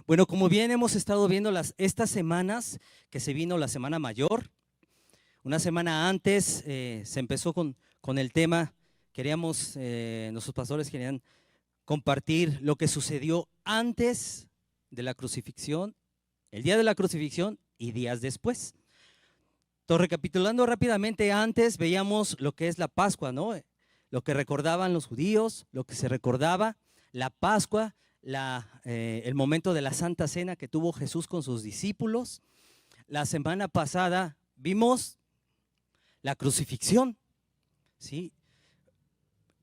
Bueno, como bien hemos estado viendo estas semanas, que se vino la Semana Mayor, una semana antes se empezó con el tema, nuestros pastores querían compartir lo que sucedió antes de la crucifixión, el día de la crucifixión y días después. Entonces, recapitulando rápidamente, antes veíamos lo que es la Pascua, ¿no? Lo que recordaban los judíos, lo que se recordaba, la Pascua, el momento de la Santa Cena que tuvo Jesús con sus discípulos. La semana pasada vimos la crucifixión, ¿sí?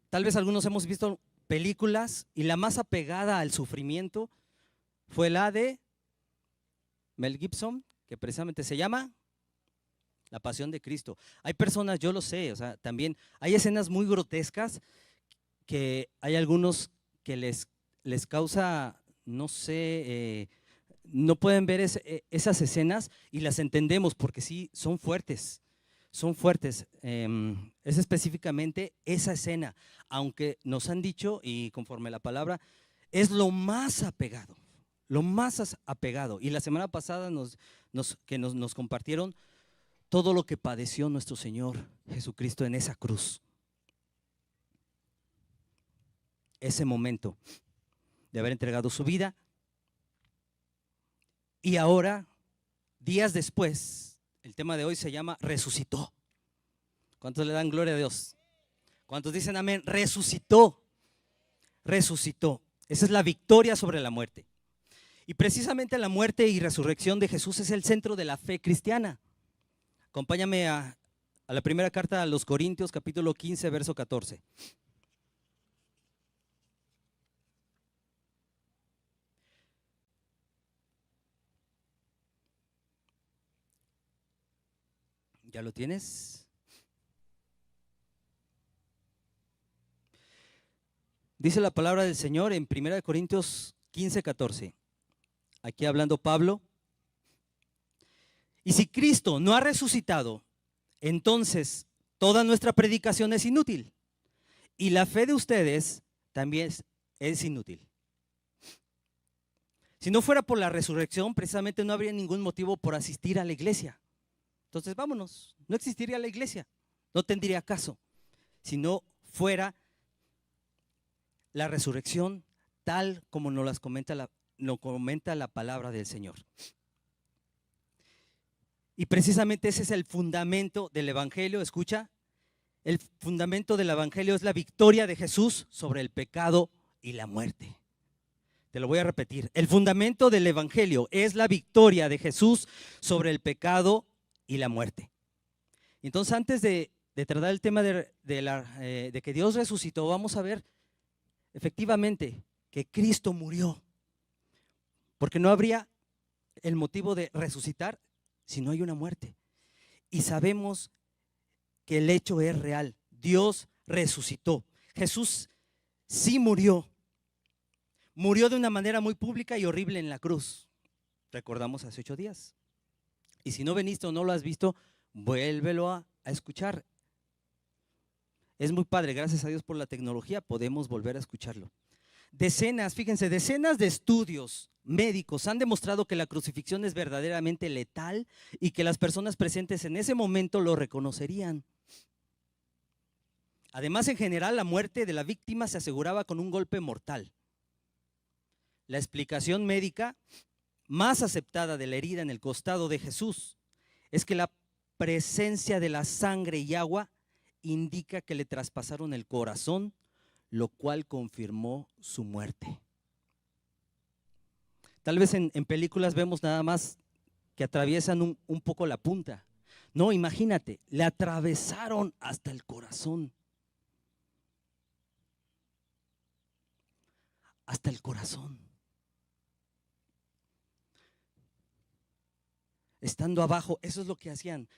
Tal vez algunos hemos visto películas y la más apegada al sufrimiento fue la de Mel Gibson, que precisamente se llama La Pasión de Cristo. Hay personas, yo lo sé, o sea, también hay escenas muy grotescas que hay algunos que les causa, no sé, no pueden ver esas escenas y las entendemos porque sí, son fuertes. Son fuertes. Es específicamente esa escena, aunque nos han dicho, y conforme la palabra, es lo más apegado, lo más apegado. Y la semana pasada nos compartieron todo lo que padeció nuestro Señor Jesucristo en esa cruz. Ese momento de haber entregado su vida. Y ahora, días después, el tema de hoy se llama resucitó. ¿Cuántos le dan gloria a Dios? ¿Cuántos dicen amén? Resucitó. Resucitó. Esa es la victoria sobre la muerte. Y precisamente la muerte y resurrección de Jesús es el centro de la fe cristiana. Acompáñame a la primera carta a los Corintios, capítulo 15, verso 14. ¿Ya lo tienes? Dice la palabra del Señor en 1 Corintios 15, 14. Aquí hablando Pablo. Y si Cristo no ha resucitado, entonces toda nuestra predicación es inútil. Y la fe de ustedes también es inútil. Si no fuera por la resurrección, precisamente no habría ningún motivo por asistir a la iglesia. Entonces vámonos, no existiría la iglesia, no tendría caso si no fuera la resurrección tal como nos comenta la palabra del Señor. Y precisamente ese es el fundamento del evangelio. Escucha, el fundamento del evangelio es la victoria de Jesús sobre el pecado y la muerte. Te lo voy a repetir, el fundamento del evangelio es la victoria de Jesús sobre el pecado y la muerte. Entonces, antes de tratar el tema de que Dios resucitó, vamos a ver efectivamente que Cristo murió, porque no habría el motivo de resucitar si no hay una muerte. Y sabemos que el hecho es real. Dios resucitó. Jesús sí murió. Murió de una manera muy pública y horrible en la cruz. Recordamos hace 8 días. Y si no veniste o no lo has visto, vuélvelo a escuchar. Es muy padre, gracias a Dios por la tecnología, podemos volver a escucharlo. Fíjense, decenas de estudios médicos han demostrado que la crucifixión es verdaderamente letal y que las personas presentes en ese momento lo reconocerían. Además, en general, la muerte de la víctima se aseguraba con un golpe mortal. La explicación médica más aceptada de la herida en el costado de Jesús es que la presencia de la sangre y agua indica que le traspasaron el corazón, lo cual confirmó su muerte. Tal vez en películas vemos nada más que atraviesan un poco la punta. No, imagínate, le atravesaron hasta el corazón. Hasta el corazón. Estando abajo, eso es lo que hacían.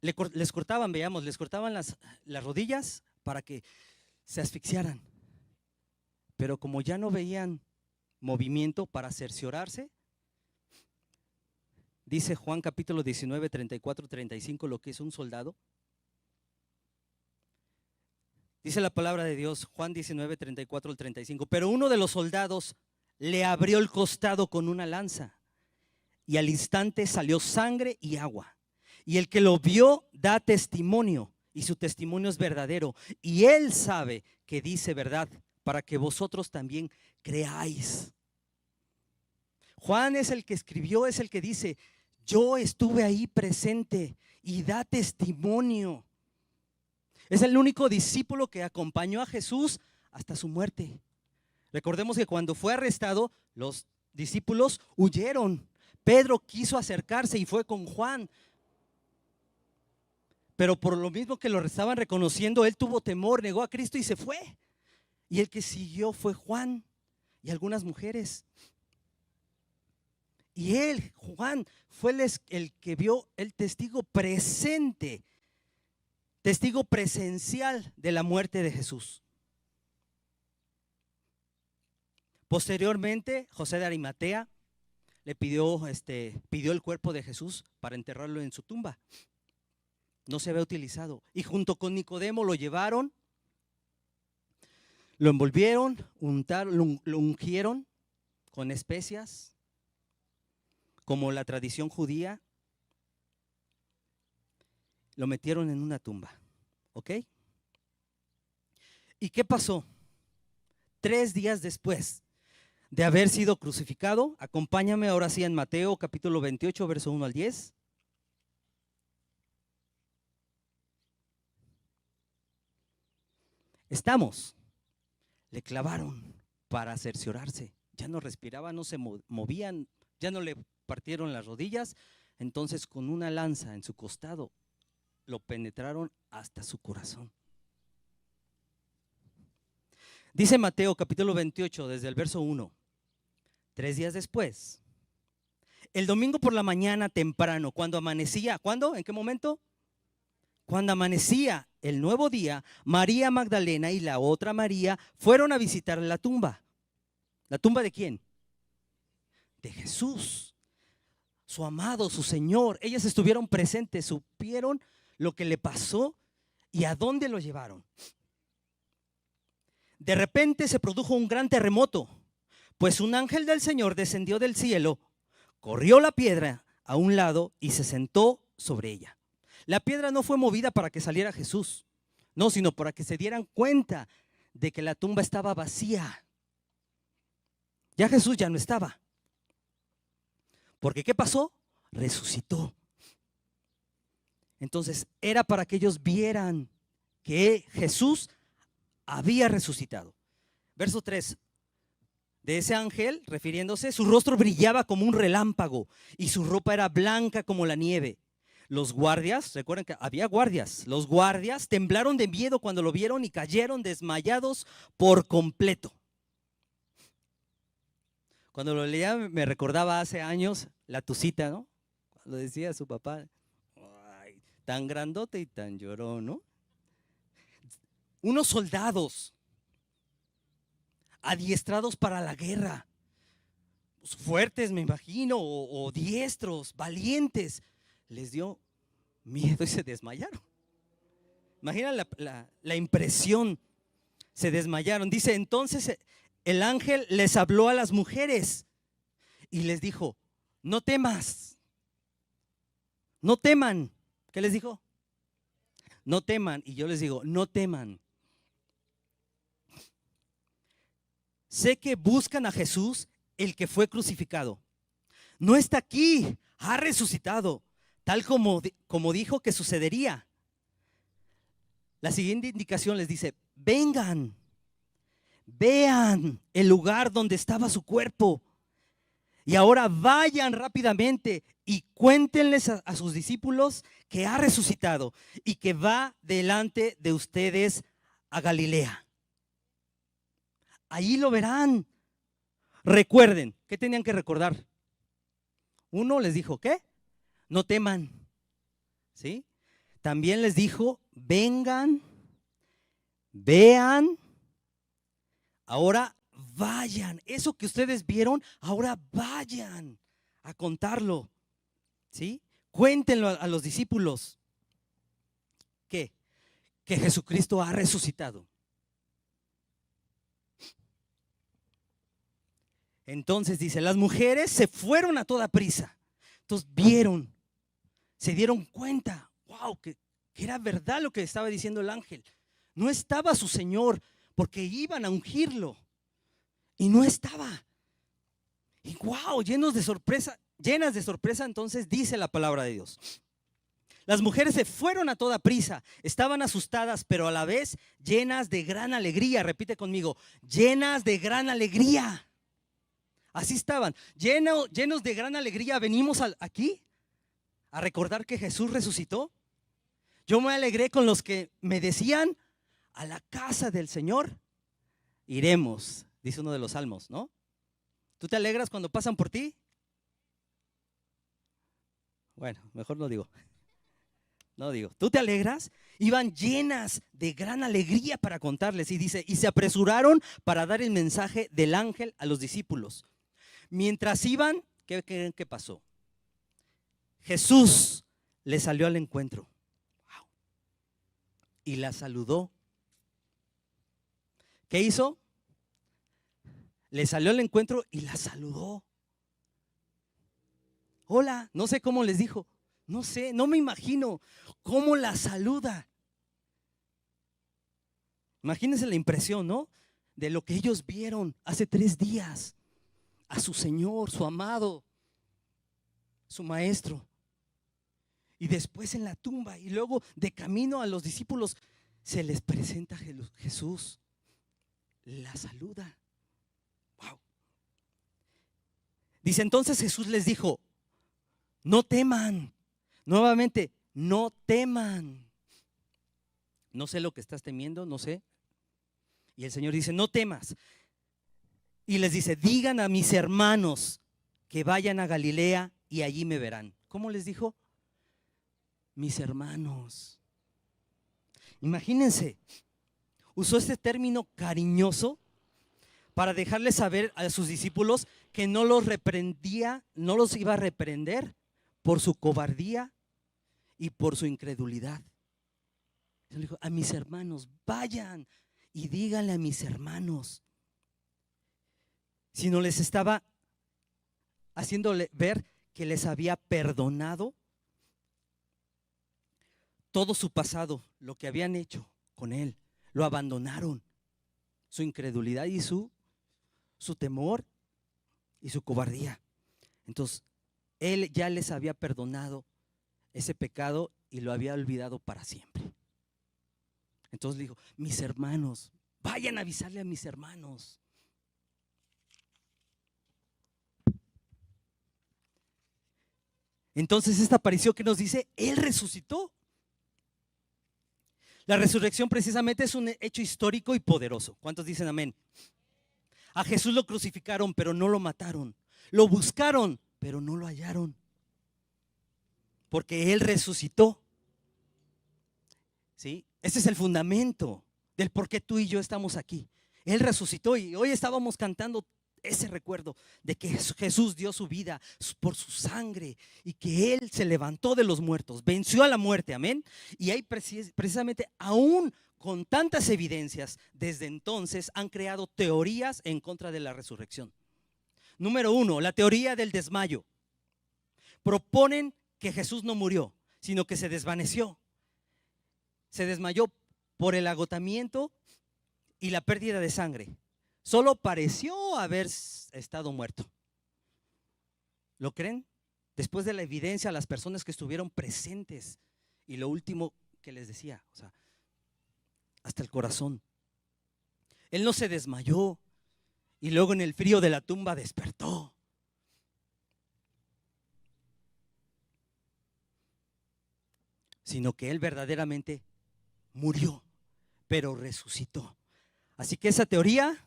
Les cortaban, les cortaban las rodillas para que se asfixiaran. Pero como ya no veían movimiento para cerciorarse, dice Juan capítulo 19, 34, 35, lo que es un soldado. Dice la palabra de Dios, Juan 19, 34 al 35, pero uno de los soldados le abrió el costado con una lanza y al instante salió sangre y agua. Y el que lo vio da testimonio y su testimonio es verdadero. Y él sabe que dice verdad para que vosotros también creáis. Juan es el que escribió, es el que dice, yo estuve ahí presente y da testimonio. Es el único discípulo que acompañó a Jesús hasta su muerte. Recordemos que cuando fue arrestado, los discípulos huyeron. Pedro quiso acercarse y fue con Juan. Pero por lo mismo que lo estaban reconociendo, él tuvo temor, negó a Cristo y se fue. Y el que siguió fue Juan y algunas mujeres. Y él, Juan, fue el que vio el testigo presente, testigo presencial de la muerte de Jesús. Posteriormente, José de Arimatea le pidió el cuerpo de Jesús para enterrarlo en su tumba. No se había utilizado. Y junto con Nicodemo lo llevaron, lo envolvieron, lo ungieron con especias, como la tradición judía. Lo metieron en una tumba. ¿Ok? ¿Y qué pasó? 3 días después de haber sido crucificado, acompáñame ahora sí en Mateo capítulo 28, verso 1 al 10. Le clavaron para cerciorarse. Ya no respiraba, no se movían, ya no le partieron las rodillas. Entonces con una lanza en su costado lo penetraron hasta su corazón. Dice Mateo capítulo 28 desde el verso 1. 3 días después, el domingo por la mañana temprano, cuando amanecía, ¿cuándo? ¿En qué momento? Cuando amanecía el nuevo día, María Magdalena y la otra María fueron a visitar la tumba. ¿La tumba de quién? De Jesús, su amado, su Señor. Ellas estuvieron presentes, supieron lo que le pasó y a dónde lo llevaron. De repente se produjo un gran terremoto, pues un ángel del Señor descendió del cielo, corrió la piedra a un lado y se sentó sobre ella. La piedra no fue movida para que saliera Jesús, no, sino para que se dieran cuenta de que la tumba estaba vacía. Ya Jesús ya no estaba. Porque ¿qué pasó? Resucitó. Entonces era para que ellos vieran que Jesús había resucitado. Verso 3. De ese ángel, refiriéndose, su rostro brillaba como un relámpago y su ropa era blanca como la nieve. Los guardias, recuerden que había guardias, los guardias temblaron de miedo cuando lo vieron y cayeron desmayados por completo. Cuando lo leía me recordaba hace años la Tucita, ¿no? Lo decía su papá, ay, tan grandote y tan llorón, ¿no? Unos soldados adiestrados para la guerra, fuertes me imagino, o diestros, valientes, les dio miedo y se desmayaron. Imagina la impresión, se desmayaron. Dice, entonces el ángel les habló a las mujeres y les dijo, no temas, no teman. ¿Qué les dijo? No teman. Y yo les digo, no teman. Sé que buscan a Jesús, el que fue crucificado. No está aquí, ha resucitado, tal como dijo que sucedería. La siguiente indicación les dice, vengan, vean el lugar donde estaba su cuerpo. Y ahora vayan rápidamente y cuéntenles a sus discípulos que ha resucitado y que va delante de ustedes a Galilea. Ahí lo verán. Recuerden, ¿qué tenían que recordar? Uno les dijo, ¿qué? No teman. ¿Sí? También les dijo, vengan, vean, ahora vayan. Eso que ustedes vieron, ahora vayan a contarlo. ¿Sí? Cuéntenlo a los discípulos. ¿Qué? Que Jesucristo ha resucitado. Entonces dice, las mujeres se fueron a toda prisa. Entonces vieron, se dieron cuenta, wow, que era verdad lo que estaba diciendo el ángel. No estaba su Señor, porque iban a ungirlo y no estaba. Y wow, llenas de sorpresa, entonces dice la palabra de Dios. Las mujeres se fueron a toda prisa, estaban asustadas, pero a la vez llenas de gran alegría. Repite conmigo, llenas de gran alegría. Así estaban, llenos de gran alegría. Venimos aquí a recordar que Jesús resucitó. Yo me alegré con los que me decían, a la casa del Señor iremos, dice uno de los salmos, ¿no? ¿Tú te alegras cuando pasan por ti? Bueno, mejor no digo. No digo, ¿tú te alegras? Iban llenas de gran alegría para contarles. Y dice, y se apresuraron para dar el mensaje del ángel a los discípulos. Mientras iban, ¿qué creen que pasó? Jesús les salió al encuentro. Wow. Y la saludó. ¿Qué hizo? Le salió al encuentro y la saludó. Hola, no sé cómo les dijo. No sé, no me imagino cómo la saluda. Imagínense la impresión, ¿no? De lo que ellos vieron hace 3 días. A su Señor, su amado, su maestro. Y después en la tumba y luego de camino a los discípulos se les presenta Jesús. La saluda. Wow. Dice, entonces Jesús les dijo, no teman. Nuevamente, no teman. No sé lo que estás temiendo, no sé. Y el Señor dice, no temas. Y les dice, digan a mis hermanos que vayan a Galilea y allí me verán. ¿Cómo les dijo? Mis hermanos. Imagínense, usó este término cariñoso para dejarles saber a sus discípulos que no los reprendía, no los iba a reprender por su cobardía y por su incredulidad. Le dijo, a mis hermanos, vayan y díganle a mis hermanos. Sino les estaba haciéndole ver que les había perdonado todo su pasado, lo que habían hecho con él. Lo abandonaron, su incredulidad y su temor y su cobardía. Entonces, él ya les había perdonado ese pecado y lo había olvidado para siempre. Entonces le dijo, mis hermanos, vayan a avisarle a mis hermanos. Entonces esta aparición que nos dice, Él resucitó. La resurrección precisamente es un hecho histórico y poderoso. ¿Cuántos dicen amén? A Jesús lo crucificaron, pero no lo mataron. Lo buscaron, pero no lo hallaron. Porque Él resucitó. ¿Sí? Ese es el fundamento del por qué tú y yo estamos aquí. Él resucitó y hoy estábamos cantando ese recuerdo de que Jesús dio su vida por su sangre y que Él se levantó de los muertos, venció a la muerte, amén. Y hay precisamente, aún con tantas evidencias, desde entonces han creado teorías en contra de la resurrección. Número 1, la teoría del desmayo. Proponen que Jesús no murió, sino que se desvaneció. Se desmayó por el agotamiento y la pérdida de sangre. Solo pareció haber estado muerto. ¿Lo creen? Después de la evidencia, las personas que estuvieron presentes y lo último que les decía, o sea, hasta el corazón. Él no se desmayó y luego en el frío de la tumba despertó. Sino que Él verdaderamente murió, pero resucitó. Así que esa teoría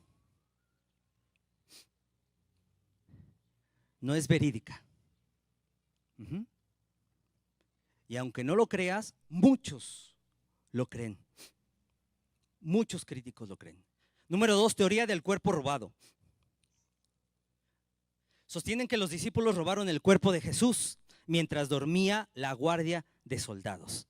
no es verídica. Y aunque no lo creas, muchos lo creen. Muchos críticos lo creen. Número 2, teoría del cuerpo robado. Sostienen que los discípulos robaron el cuerpo de Jesús mientras dormía la guardia de soldados.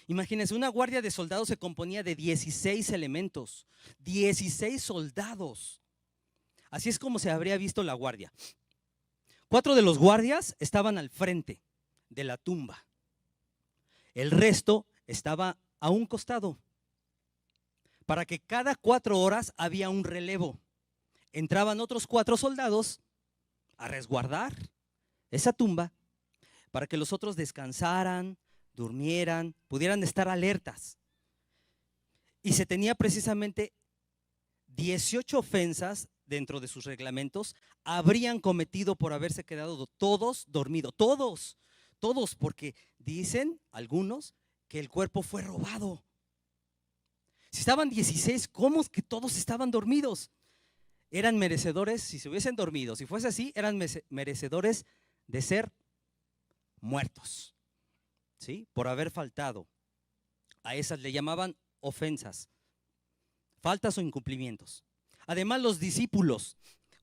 Imagínense, una guardia de soldados se componía de 16 elementos, 16 soldados. Así es como se habría visto la guardia. 4 de los guardias estaban al frente de la tumba. El resto estaba a un costado. Para que cada 4 horas había un relevo. Entraban otros 4 soldados a resguardar esa tumba para que los otros descansaran, durmieran, pudieran estar alertas. Y se tenía precisamente 18 ofensas dentro de sus reglamentos habrían cometido por haberse quedado todos dormidos, todos, porque dicen algunos que el cuerpo fue robado. Si estaban 16, ¿cómo es que todos estaban dormidos? Eran merecedores, si se hubiesen dormido, si fuese así, eran merecedores de ser muertos, ¿sí? Por haber faltado. A esas le llamaban ofensas, faltas o incumplimientos. Además, los discípulos,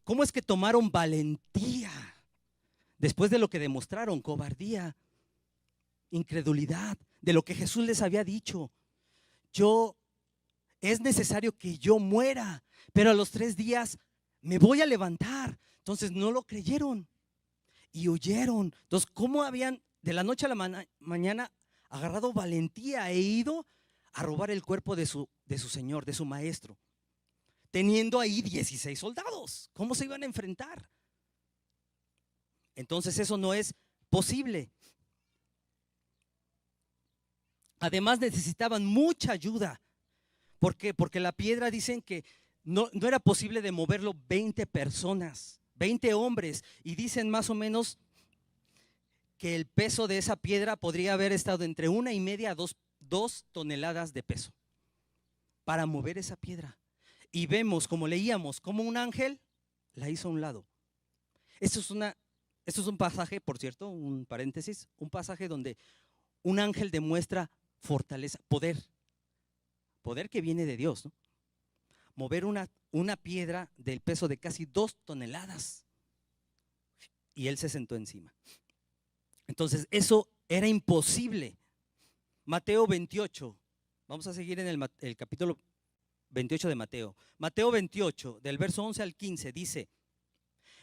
¿cómo es que tomaron valentía después de lo que demostraron? Cobardía, incredulidad, de lo que Jesús les había dicho. Es necesario que yo muera, pero a los 3 días me voy a levantar. Entonces no lo creyeron y huyeron. Entonces, ¿cómo habían de la noche a la mañana agarrado valentía e ido a robar el cuerpo de su Señor, de su Maestro? Teniendo ahí 16 soldados, ¿cómo se iban a enfrentar? Entonces eso no es posible. Además necesitaban mucha ayuda. ¿Por qué? Porque la piedra, dicen que no era posible de moverlo 20 personas, 20 hombres, y dicen más o menos que el peso de esa piedra podría haber estado entre 1,5 a 2 toneladas de peso para mover esa piedra. Y vemos, como leíamos, como un ángel la hizo a un lado. Esto es un pasaje, por cierto, un paréntesis, un pasaje donde un ángel demuestra fortaleza, poder que viene de Dios, ¿no? Mover una piedra del peso de casi 2 toneladas. Y él se sentó encima. Entonces, eso era imposible. Mateo 28, vamos a seguir en el capítulo 28 de Mateo. Mateo 28, del verso 11 al 15, dice: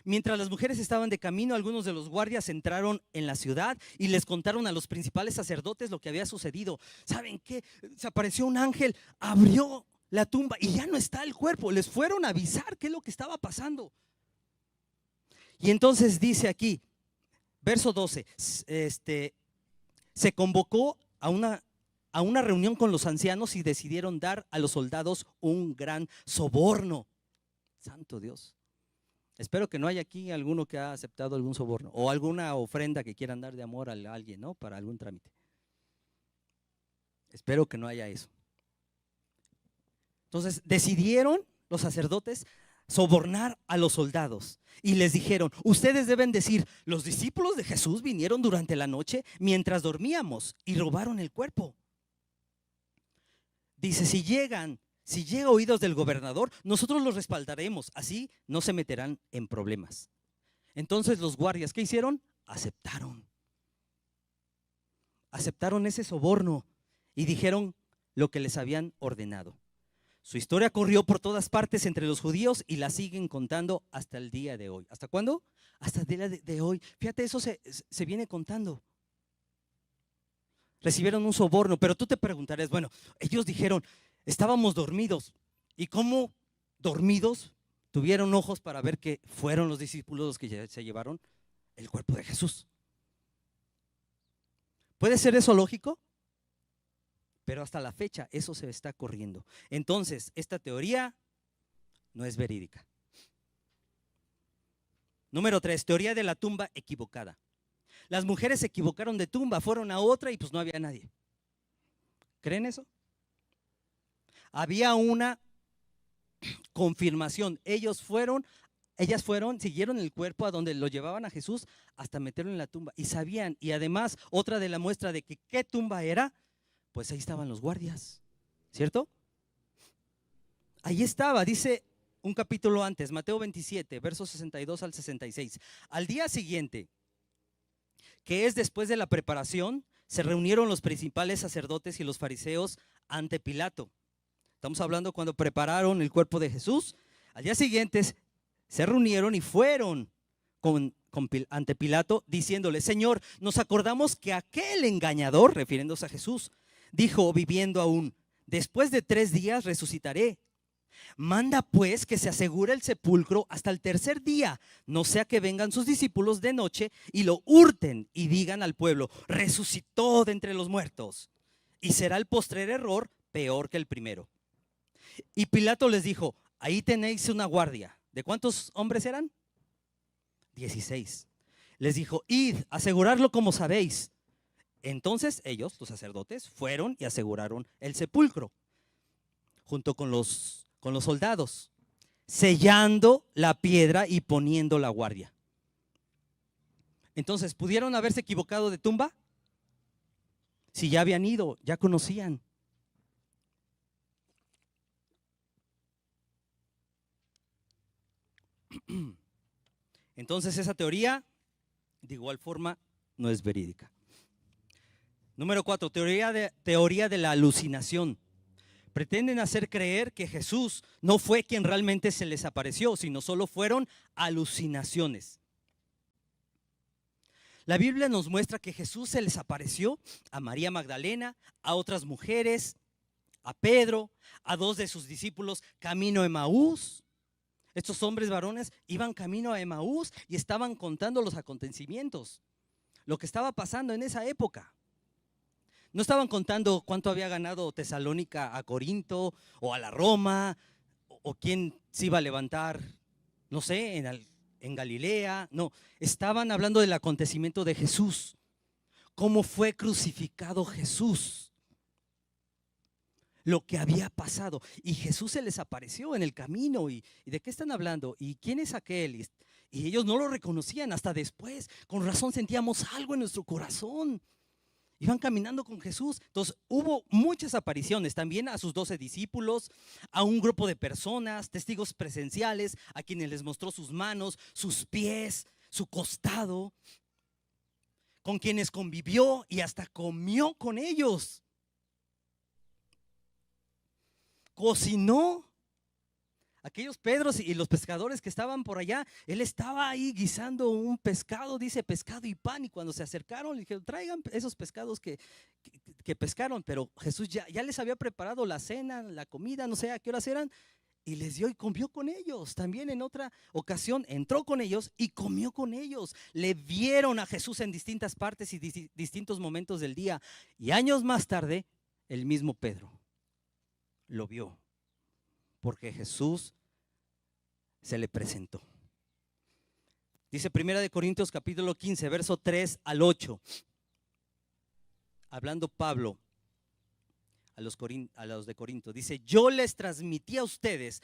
mientras las mujeres estaban de camino, algunos de los guardias entraron en la ciudad y les contaron a los principales sacerdotes lo que había sucedido. ¿Saben qué? Se apareció un ángel, abrió la tumba y ya no está el cuerpo. Les fueron a avisar qué es lo que estaba pasando. Y entonces dice aquí, verso 12, se convocó a una reunión con los ancianos y decidieron dar a los soldados un gran soborno. Santo Dios. Espero que no haya aquí alguno que ha aceptado algún soborno o alguna ofrenda que quieran dar de amor a alguien, ¿no? Para algún trámite. Espero que no haya eso. Entonces decidieron los sacerdotes sobornar a los soldados y les dijeron: ustedes deben decir, los discípulos de Jesús vinieron durante la noche mientras dormíamos y robaron el cuerpo. Dice, si llega a oídos del gobernador, nosotros los respaldaremos, así no se meterán en problemas. Entonces los guardias, ¿qué hicieron? Aceptaron ese soborno y dijeron lo que les habían ordenado. Su historia corrió por todas partes entre los judíos y la siguen contando hasta el día de hoy. ¿Hasta cuándo? Hasta el día de hoy. Fíjate, eso se viene contando. Recibieron un soborno, pero tú te preguntarás, bueno, ellos dijeron, estábamos dormidos. ¿Y cómo dormidos tuvieron ojos para ver que fueron los discípulos los que se llevaron el cuerpo de Jesús? ¿Puede ser eso lógico? Pero hasta la fecha eso se está corriendo. Entonces, esta teoría no es verídica. Número 3, teoría de la tumba equivocada. Las mujeres se equivocaron de tumba, fueron a otra y pues no había nadie. ¿Creen eso? Había una confirmación. Ellas fueron, siguieron el cuerpo a donde lo llevaban a Jesús hasta meterlo en la tumba. Y sabían, y además otra de la muestra de que qué tumba era, pues ahí estaban los guardias, ¿cierto? Ahí estaba, dice un capítulo antes, Mateo 27, versos 62 al 66. Al día siguiente, que es después de la preparación, se reunieron los principales sacerdotes y los fariseos ante Pilato. Estamos hablando cuando prepararon el cuerpo de Jesús. Al día siguiente se reunieron y fueron ante Pilato diciéndole: Señor, nos acordamos que aquel engañador, refiriéndose a Jesús, dijo viviendo aún: después de 3 días resucitaré. Manda pues que se asegure el sepulcro hasta el tercer día, no sea que vengan sus discípulos de noche y lo hurten y digan al pueblo: resucitó de entre los muertos. Y será el postrer error peor que el primero. Y Pilato les dijo: ahí tenéis una guardia. ¿De cuántos hombres eran? 16. Les dijo: id, asegurarlo como sabéis. Entonces ellos, los sacerdotes, fueron y aseguraron el sepulcro junto con los soldados, sellando la piedra y poniendo la guardia. Entonces, ¿pudieron haberse equivocado de tumba? Si ya habían ido, ya conocían. Entonces esa teoría, de igual forma, no es verídica. Número 4, teoría de la alucinación. Pretenden hacer creer que Jesús no fue quien realmente se les apareció, sino solo fueron alucinaciones. La Biblia nos muestra que Jesús se les apareció a María Magdalena, a otras mujeres, a Pedro, a 2 de sus discípulos camino a Emaús. Estos hombres varones iban camino a Emaús y estaban contando los acontecimientos, lo que estaba pasando en esa época. No estaban contando cuánto había ganado Tesalónica a Corinto o a la Roma, o quién se iba a levantar, no sé, en Galilea. No, estaban hablando del acontecimiento de Jesús, cómo fue crucificado Jesús, lo que había pasado. Y Jesús se les apareció en el camino. ¿Y de qué están hablando? ¿Y quién es aquel? Y ellos no lo reconocían hasta después. Con razón sentíamos algo en nuestro corazón. Iban caminando con Jesús. Entonces hubo muchas apariciones también a sus 12 discípulos, a un grupo de personas, testigos presenciales, a quienes les mostró sus manos, sus pies, su costado, con quienes convivió y hasta comió con ellos. Cocinó. Aquellos Pedros y los pescadores que estaban por allá, él estaba ahí guisando un pescado, dice pescado y pan. Y cuando se acercaron, le dijeron: traigan esos pescados que pescaron. Pero Jesús ya les había preparado la cena, la comida, no sé a qué horas eran, y les dio y comió con ellos. También en otra ocasión entró con ellos y comió con ellos. Le vieron a Jesús en distintas partes y distintos momentos del día. Y años más tarde, el mismo Pedro lo vio, porque Jesús se le presentó. Dice 1 Corintios capítulo 15, verso 3 al 8. Hablando Pablo a los de Corinto, dice: yo les transmití a ustedes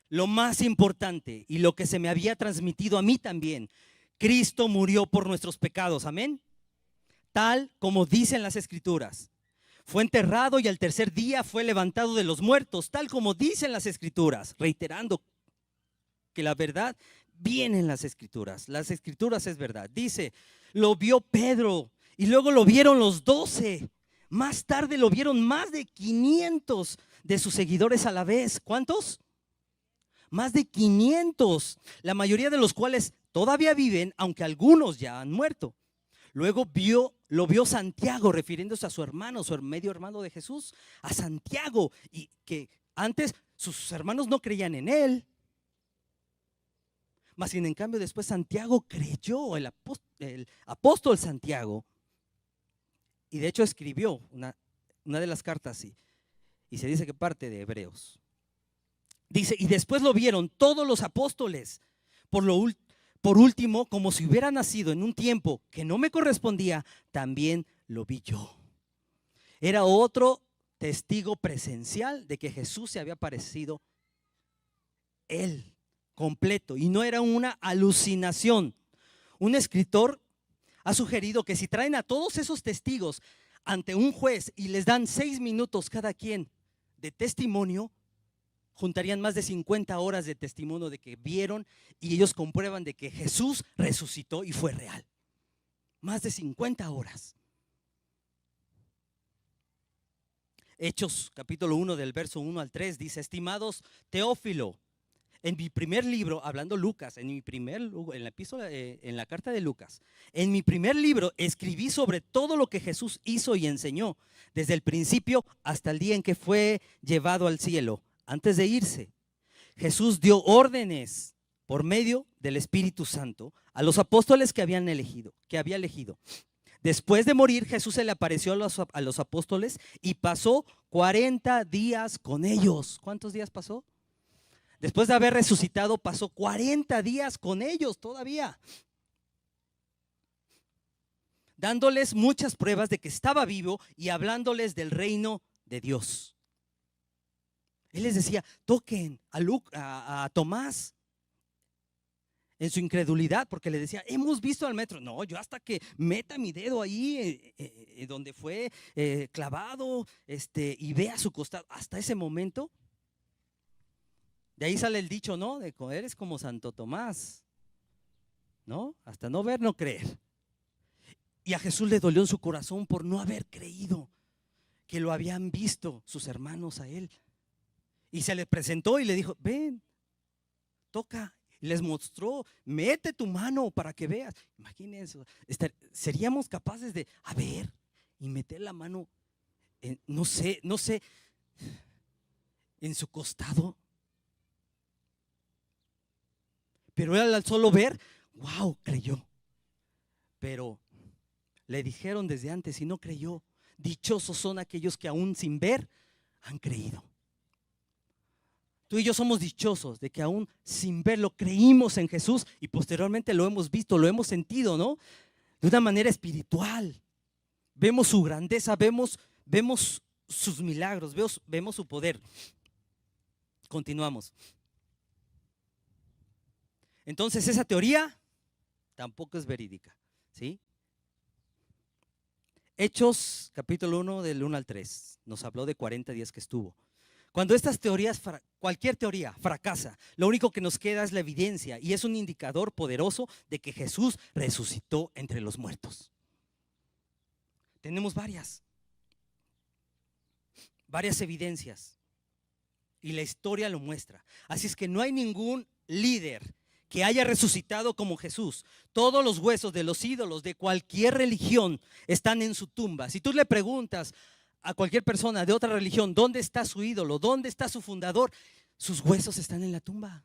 lo más importante y lo que se me había transmitido a mí también. Cristo murió por nuestros pecados, amén, tal como dicen las Escrituras. Fue enterrado y al tercer día fue levantado de los muertos, tal como dicen las Escrituras, reiterando que la verdad viene en las Escrituras. Las Escrituras es verdad. Dice: lo vio Pedro y luego lo vieron los 12. Más tarde lo vieron más de 500 de sus seguidores a la vez. ¿Cuántos? Más de 500, la mayoría de los cuales todavía viven, aunque algunos ya han muerto. Luego lo vio Santiago, refiriéndose a su hermano, su medio hermano de Jesús, a Santiago, y que antes sus hermanos no creían en él. Mas en cambio después Santiago creyó, el apóstol Santiago, y de hecho escribió una de las cartas, y se dice que parte de Hebreos. Dice: y después lo vieron todos los apóstoles. Por último, como si hubiera nacido en un tiempo que no me correspondía, también lo vi yo. Era otro testigo presencial de que Jesús se había aparecido él completo y no era una alucinación. Un escritor ha sugerido que si traen a todos esos testigos ante un juez y les dan 6 minutos cada quien de testimonio, juntarían más de 50 horas de testimonio de que vieron, y ellos comprueban de que Jesús resucitó y fue real. Más de 50 horas. Hechos capítulo 1 del verso 1 al 3 dice: estimados Teófilo, en mi primer libro, hablando Lucas, en la epístola, en la carta de Lucas, en mi primer libro escribí sobre todo lo que Jesús hizo y enseñó, desde el principio hasta el día en que fue llevado al cielo. Antes de irse, Jesús dio órdenes por medio del Espíritu Santo a los apóstoles que había elegido. Después de morir, Jesús se le apareció a los apóstoles y pasó 40 días con ellos. ¿Cuántos días pasó? Después de haber resucitado, pasó 40 días con ellos todavía, dándoles muchas pruebas de que estaba vivo y hablándoles del reino de Dios. Él les decía, toquen a Tomás en su incredulidad, porque le decía, hemos visto al maestro. No, yo hasta que meta mi dedo ahí donde fue clavado y vea su costado. Hasta ese momento, de ahí sale el dicho, ¿no? De que eres como Santo Tomás, ¿no? Hasta no ver, no creer. Y a Jesús le dolió en su corazón por no haber creído que lo habían visto sus hermanos a él. Y se le presentó y le dijo, ven, toca. Y les mostró, mete tu mano para que veas. Imagínense, seríamos capaces de, a ver, y meter la mano, no sé, en su costado. Pero él al solo ver, wow, creyó. Pero le dijeron desde antes y no creyó. Dichosos son aquellos que aún sin ver han creído. Tú y yo somos dichosos de que aún sin verlo creímos en Jesús y posteriormente lo hemos visto, lo hemos sentido, ¿no? De una manera espiritual. Vemos su grandeza, vemos sus milagros, vemos su poder. Continuamos. Entonces esa teoría tampoco es verídica, ¿sí? Hechos capítulo 1 del 1 al 3 nos habló de 40 días que estuvo. Cuando estas teorías, cualquier teoría fracasa, lo único que nos queda es la evidencia y es un indicador poderoso de que Jesús resucitó entre los muertos. Tenemos varias evidencias y la historia lo muestra. Así es que no hay ningún líder que haya resucitado como Jesús. Todos los huesos de los ídolos de cualquier religión están en su tumba. Si tú le preguntas a cualquier persona de otra religión, ¿dónde está su ídolo? ¿Dónde está su fundador? Sus huesos están en la tumba.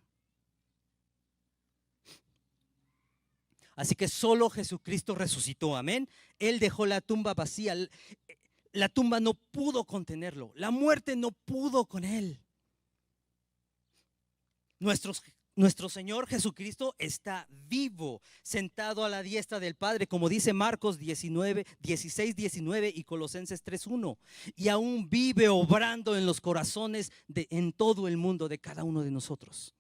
Así que solo Jesucristo resucitó, amén. Él dejó la tumba vacía. La tumba no pudo contenerlo. La muerte no pudo con él. Nuestro Señor Jesucristo está vivo, sentado a la diestra del Padre, como dice Marcos 16, 19 y Colosenses 3:1. Y aún vive obrando en los corazones en todo el mundo de cada uno de nosotros.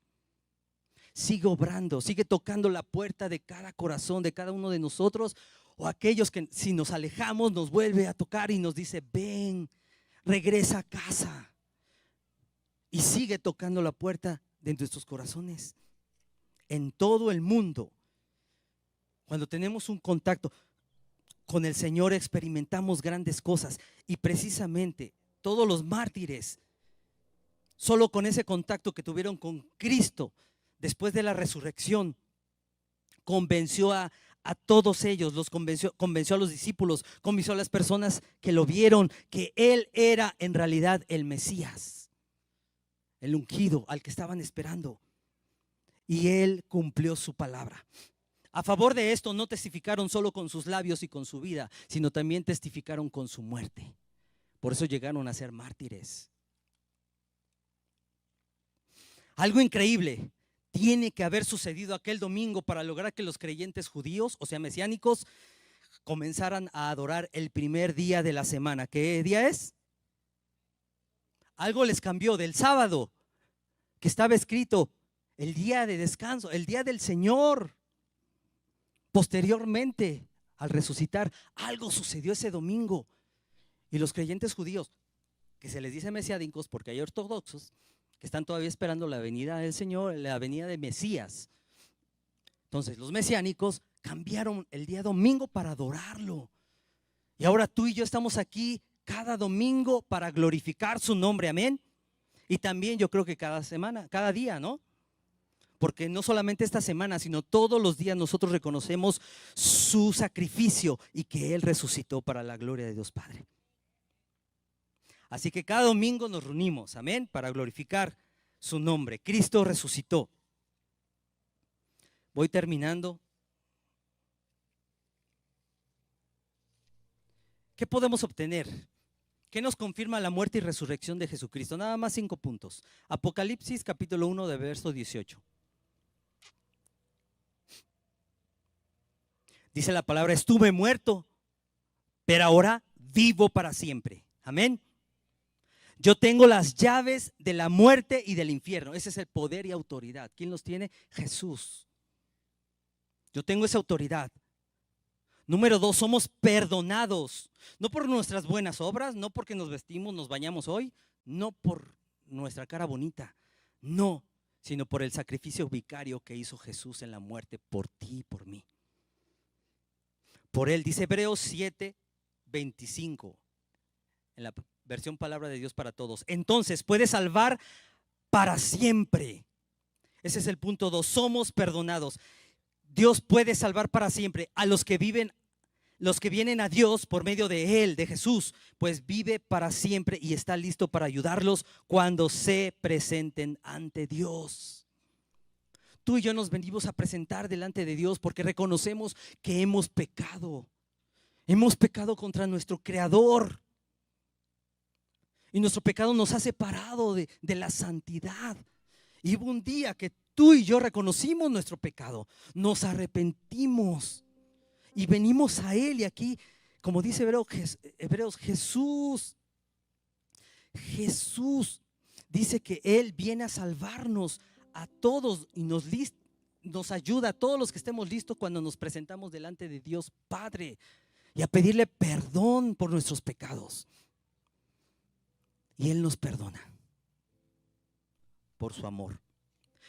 Sigue obrando, sigue tocando la puerta de cada corazón, de cada uno de nosotros, o aquellos que si nos alejamos nos vuelve a tocar y nos dice, ven, regresa a casa. Y sigue tocando la puerta de nuestros corazones en todo el mundo. Cuando tenemos un contacto con el Señor experimentamos grandes cosas y precisamente todos los mártires, solo con ese contacto que tuvieron con Cristo después de la resurrección, convenció a todos ellos, convenció a los discípulos, convenció a las personas que lo vieron, que Él era en realidad el Mesías, el ungido al que estaban esperando. Y Él cumplió su palabra. A favor de esto no testificaron solo con sus labios y con su vida, sino también testificaron con su muerte. Por eso llegaron a ser mártires. Algo increíble tiene que haber sucedido aquel domingo para lograr que los creyentes judíos, o sea mesiánicos, comenzaran a adorar el primer día de la semana. ¿Qué día es? Algo les cambió del sábado, que estaba escrito el día de descanso, el día del Señor. Posteriormente, al resucitar, algo sucedió ese domingo. Y los creyentes judíos, que se les dice mesiánicos porque hay ortodoxos que están todavía esperando la venida del Señor, la venida de Mesías. Entonces, los mesiánicos cambiaron el día domingo para adorarlo. Y ahora tú y yo estamos aquí cada domingo para glorificar su nombre, amén. Y también yo creo que cada semana, cada día, ¿no? porque no solamente esta semana, sino todos los días nosotros reconocemos su sacrificio y que Él resucitó para la gloria de Dios Padre. Así que cada domingo nos reunimos, amén, para glorificar su nombre. Cristo resucitó. Voy terminando. ¿Qué podemos obtener? ¿Qué nos confirma la muerte y resurrección de Jesucristo? Nada más 5 puntos. Apocalipsis capítulo 1 de verso 18. Dice la palabra: estuve muerto, pero ahora vivo para siempre. Amén. Yo tengo las llaves de la muerte y del infierno. Ese es el poder y autoridad. ¿Quién los tiene? Jesús. Yo tengo esa autoridad. Número 2, somos perdonados. No por nuestras buenas obras, no porque nos vestimos, nos bañamos hoy, no por nuestra cara bonita, no, sino por el sacrificio vicario que hizo Jesús en la muerte por ti y por mí. Por Él, dice Hebreos 7:25, en la versión Palabra de Dios para Todos. Entonces puede salvar para siempre. Ese es el punto 2, somos perdonados. Dios puede salvar para siempre a los que vienen a Dios por medio de Él, de Jesús, pues vive para siempre y está listo para ayudarlos cuando se presenten ante Dios. Tú y yo nos venimos a presentar delante de Dios porque reconocemos que hemos pecado. Hemos pecado contra nuestro Creador. Y nuestro pecado nos ha separado de la santidad. Y hubo un día que tú y yo reconocimos nuestro pecado, nos arrepentimos y venimos a Él. Y aquí, como dice Hebreos, Jesús dice que Él viene a salvarnos a todos y nos ayuda a todos los que estemos listos cuando nos presentamos delante de Dios Padre y a pedirle perdón por nuestros pecados. Y Él nos perdona por su amor.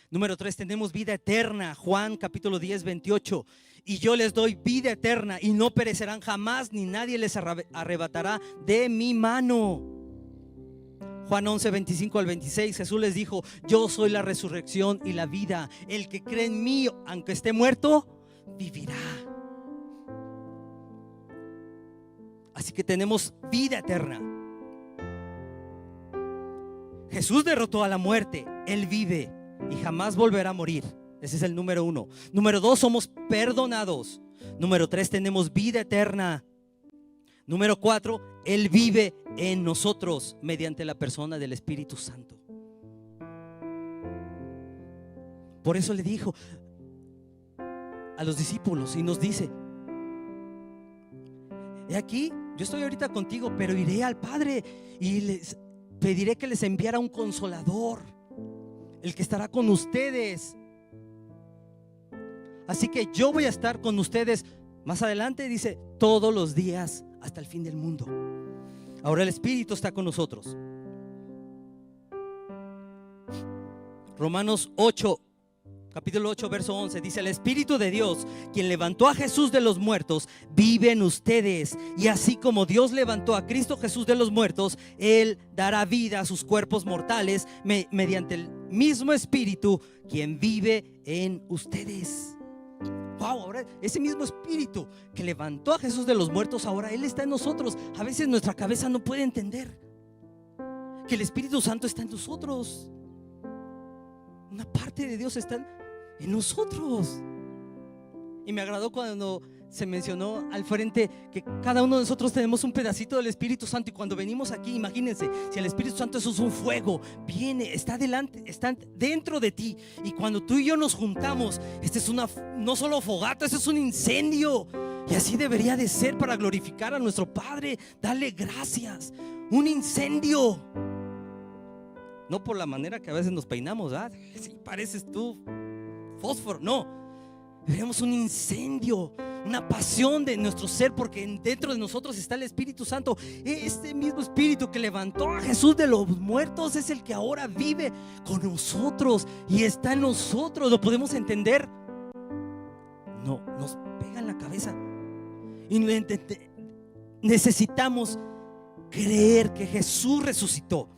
Número 3, tenemos vida eterna. Juan capítulo 10:28. Y yo les doy vida eterna y no perecerán jamás, ni nadie les arrebatará de mi mano. Juan 11:25 al 26. Jesús les dijo: yo soy la resurrección y la vida. El que cree en mí, aunque esté muerto, vivirá. Así que tenemos vida eterna. Jesús derrotó a la muerte. Él vive y jamás volverá a morir. Ese es el número 1. Número 2, somos perdonados. Número 3, tenemos vida eterna. Número 4, Él vive en nosotros mediante la persona del Espíritu Santo. Por eso le dijo a los discípulos y nos dice: he aquí, yo estoy ahorita contigo, pero iré al Padre y les pediré que les enviara un consolador, el que estará con ustedes. Así que yo voy a estar con ustedes más adelante, dice, todos los días hasta el fin del mundo. Ahora el Espíritu está con nosotros. Romanos 8, capítulo 8, verso 11 dice: el Espíritu de Dios, quien levantó a Jesús de los muertos, vive en ustedes. Y así como Dios levantó a Cristo Jesús de los muertos, Él dará vida a sus cuerpos mortales mediante el mismo Espíritu, quien vive en ustedes. Wow, ahora ese mismo Espíritu que levantó a Jesús de los muertos, ahora Él está en nosotros. A veces nuestra cabeza no puede entender que el Espíritu Santo está en nosotros. Una parte de Dios está en nosotros. Y me agradó cuando se mencionó al frente que cada uno de nosotros tenemos un pedacito del Espíritu Santo. Y cuando venimos aquí, imagínense, si el Espíritu Santo eso es un fuego, viene, está delante, está dentro de ti. Y cuando tú y yo nos juntamos, este es no solo fogata, este es un incendio. Y así debería de ser para glorificar a nuestro Padre, darle gracias. Un incendio. No por la manera que a veces nos peinamos, ¿verdad? Si pareces tú fósforo, no. Veremos un incendio, una pasión de nuestro ser, porque dentro de nosotros está el Espíritu Santo. Este mismo Espíritu que levantó a Jesús de los muertos es el que ahora vive con nosotros y está en nosotros. ¿Lo podemos entender? No, nos pega en la cabeza. Y necesitamos creer que Jesús resucitó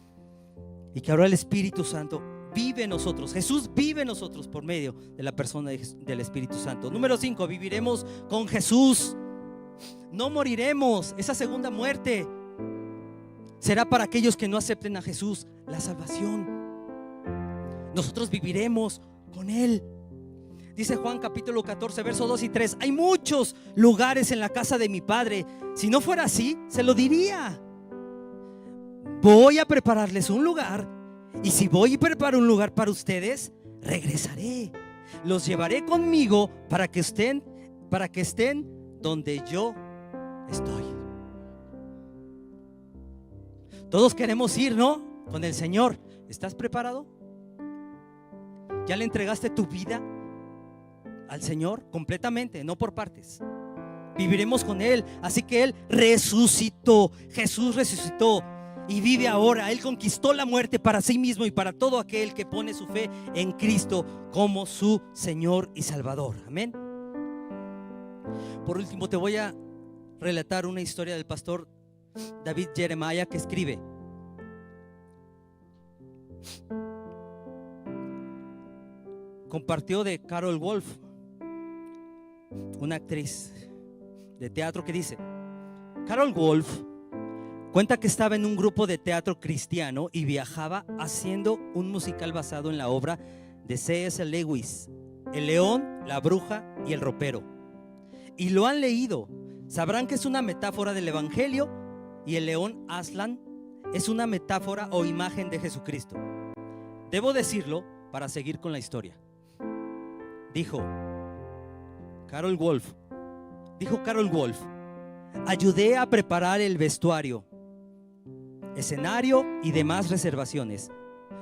y que ahora el Espíritu Santo vive en nosotros. Jesús vive en nosotros por medio de la persona del Espíritu Santo. Número 5, viviremos con Jesús. No moriremos. Esa segunda muerte será para aquellos que no acepten a Jesús, la salvación. Nosotros viviremos con Él. Dice Juan capítulo 14, versos 2 y 3: hay muchos lugares en la casa de mi Padre. Si no fuera así, se lo diría. Voy a prepararles un lugar, y si voy y preparo un lugar para ustedes, regresaré. Los llevaré conmigo para que estén donde yo estoy. Todos queremos ir, ¿no? Con el Señor. ¿Estás preparado? ¿Ya le entregaste tu vida al Señor completamente, no por partes? Viviremos con Él. Así que Él resucitó. Jesús resucitó y vive ahora. Él conquistó la muerte para sí mismo y para todo aquel que pone su fe en Cristo como su Señor y Salvador. Amén. Por último, te voy a relatar una historia del pastor David Jeremiah, que escribe: compartió de Carol Wolf, una actriz de teatro, que dice: Carol Wolf cuenta que estaba en un grupo de teatro cristiano y viajaba haciendo un musical basado en la obra de C.S. Lewis, El león, la bruja y el ropero. Y lo han leído, sabrán que es una metáfora del Evangelio, y el león Aslan es una metáfora o imagen de Jesucristo. Debo decirlo para seguir con la historia. Dijo Carol Wolf, ayudé a preparar el vestuario, escenario y demás reservaciones.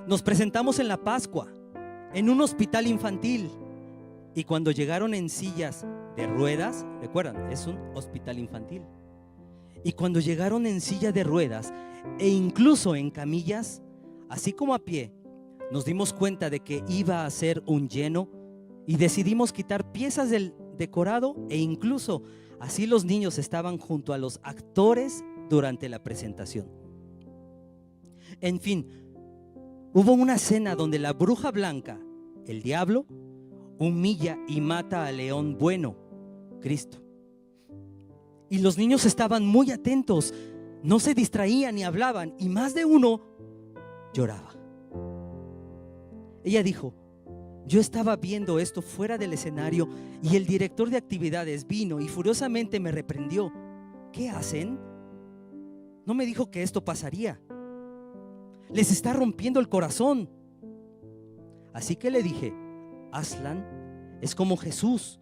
Nos presentamos en la Pascua, en un hospital infantil, y cuando llegaron en sillas de ruedas, recuerdan, es un hospital infantil, y cuando llegaron en silla de ruedas e incluso en camillas, así como a pie, nos dimos cuenta de que iba a ser un lleno y decidimos quitar piezas del decorado, e incluso así los niños estaban junto a los actores durante la presentación. En fin, hubo una escena donde la bruja blanca, el diablo, humilla y mata al león bueno, Cristo. Y los niños estaban muy atentos, no se distraían ni hablaban, y más de uno lloraba. Ella dijo: yo estaba viendo esto fuera del escenario y el director de actividades vino y furiosamente me reprendió. ¿Qué hacen? No me dijo que esto pasaría. Les está rompiendo el corazón. Así que le dije: Aslan es como Jesús,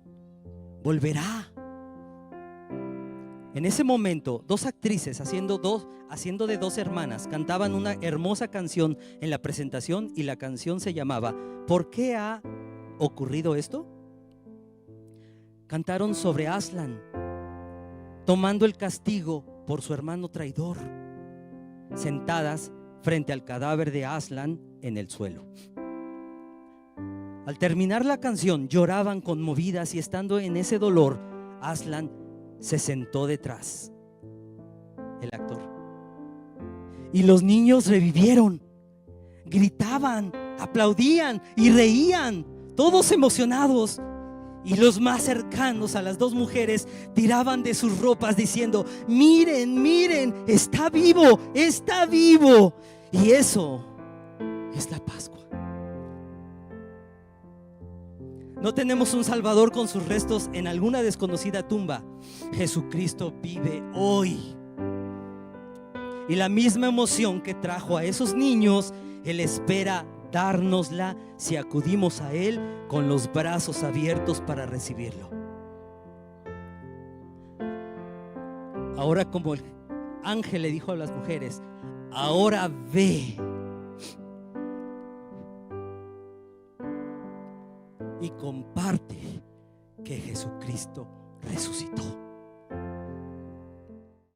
volverá. En ese momento, dos actrices haciendo de dos hermanas cantaban una hermosa canción en la presentación, y la canción se llamaba ¿Por qué ha ocurrido esto? Cantaron sobre Aslan tomando el castigo por su hermano traidor, sentadas frente al cadáver de Aslan en el suelo. Al terminar la canción lloraban conmovidas, y estando en ese dolor, Aslan se sentó detrás, el actor, y los niños revivieron, gritaban, aplaudían y reían, todos emocionados. Y los más cercanos a las dos mujeres tiraban de sus ropas diciendo: miren, miren, está vivo, está vivo. Y eso es la Pascua. No tenemos un Salvador con sus restos en alguna desconocida tumba. Jesucristo vive hoy. Y la misma emoción que trajo a esos niños, Él espera dárnosla si acudimos a Él con los brazos abiertos para recibirlo. Ahora, como el ángel le dijo a las mujeres: ahora ve y comparte que Jesucristo resucitó.